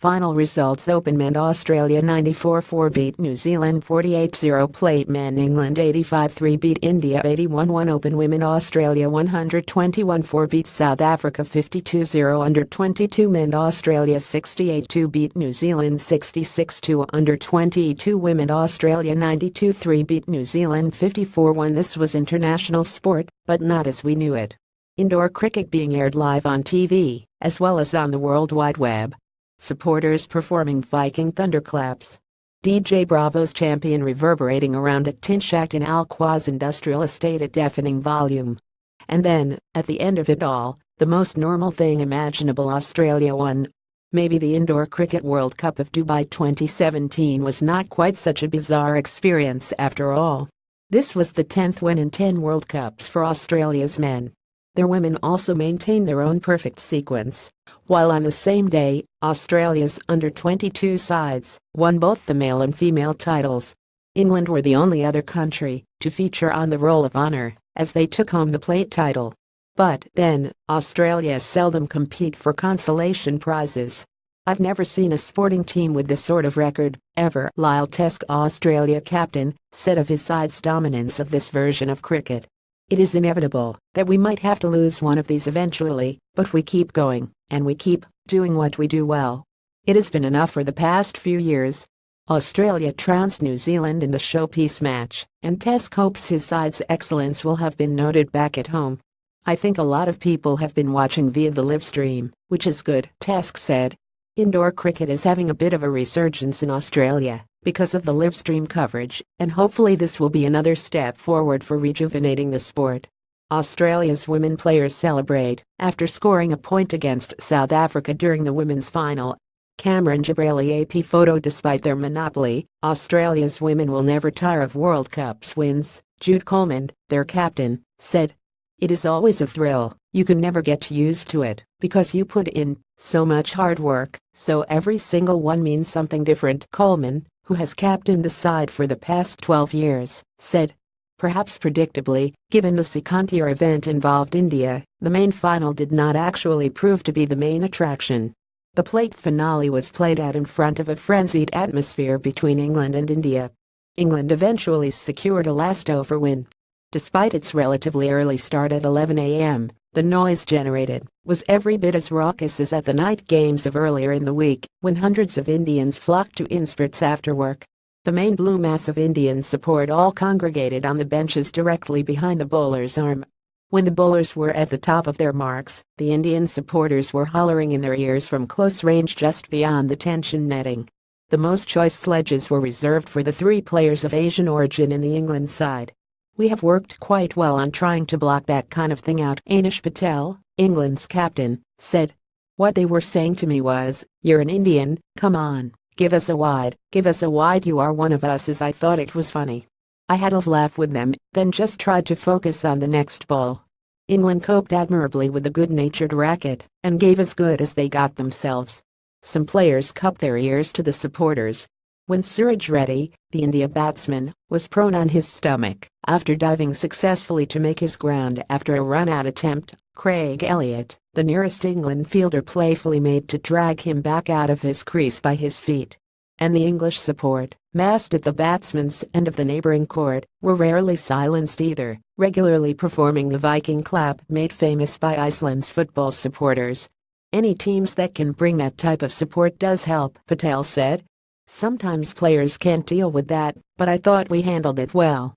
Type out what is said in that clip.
Final results: Open men Australia 94-4 beat New Zealand 48-0. Plate men England 85-3 beat India 81-1. Open women Australia 121-4 beat South Africa 52-0. Under 22 men Australia 68-2 beat New Zealand 66-2. Under 22 women Australia 92-3 beat New Zealand 54-1. This was international sport, but not as we knew it. Indoor cricket being aired live on TV, as well as on the World Wide Web. Supporters performing Viking thunderclaps. DJ Bravo's Champion reverberating around at Tinshacht in Al Quoz Industrial Estate at deafening volume. And then, at the end of it all, the most normal thing imaginable: Australia won. Maybe the Indoor Cricket World Cup of Dubai 2017 was not quite such a bizarre experience after all. This was the 10th win in 10 World Cups for Australia's men. Their women also maintained their own perfect sequence, while on the same day, Australia's under-22 sides won both the male and female titles. England were the only other country to feature on the Roll of Honour, as they took home the plate title. But then, Australia seldom compete for consolation prizes. I've never seen a sporting team with this sort of record, ever. Lyle Teske, Australia captain, said of his side's dominance of this version of cricket. It is inevitable that we might have to lose one of these eventually, but we keep going, and we keep doing what we do well. It has been enough for the past few years. Australia trounced New Zealand in the showpiece match, and Teske hopes his side's excellence will have been noted back at home. I think a lot of people have been watching via the live stream, which is good, Teske said. Indoor cricket is having a bit of a resurgence in Australia because of the live stream coverage, and hopefully this will be another step forward for rejuvenating the sport. Australia's women players celebrate after scoring a point against South Africa during the women's final. Cameron Gibralli AP photo. Despite their monopoly, Australia's women will never tire of World Cups wins, Jude Coleman, their captain, said. It is always a thrill. You can never get used to it, because you put in so much hard work, so every single one means something different. Coleman, who has captained the side for the past 12 years, said. Perhaps predictably, given the second-tier event involved India, the main final did not actually prove to be the main attraction. The plate finale was played out in front of a frenzied atmosphere between England and India. England eventually secured a last-over win. Despite its relatively early start at 11 a.m., the noise generated was every bit as raucous as at the night games of earlier in the week, when hundreds of Indians flocked to Innsbruck after work. The main blue mass of Indian support all congregated on the benches directly behind the bowler's arm. When the bowlers were at the top of their marks, the Indian supporters were hollering in their ears from close range just beyond the tension netting. The most choice sledges were reserved for the 3 players of Asian origin in the England side. We have worked quite well on trying to block that kind of thing out, Anish Patel, England's captain, said. What they were saying to me was, "You're an Indian, come on, give us a wide, you are one of us." As I thought it was funny. I had a laugh with them, then just tried to focus on the next ball. England coped admirably with the good-natured racket, and gave as good as they got themselves. Some players cupped their ears to the supporters. When Suraj Reddy, the India batsman, was prone on his stomach after diving successfully to make his ground after a run-out attempt, Craig Elliott, the nearest England fielder, playfully made to drag him back out of his crease by his feet. And the English support, massed at the batsman's end of the neighbouring court, were rarely silenced either, regularly performing the Viking clap made famous by Iceland's football supporters. Any teams that can bring that type of support does help, Patel said. Sometimes players can't deal with that, but I thought we handled it well.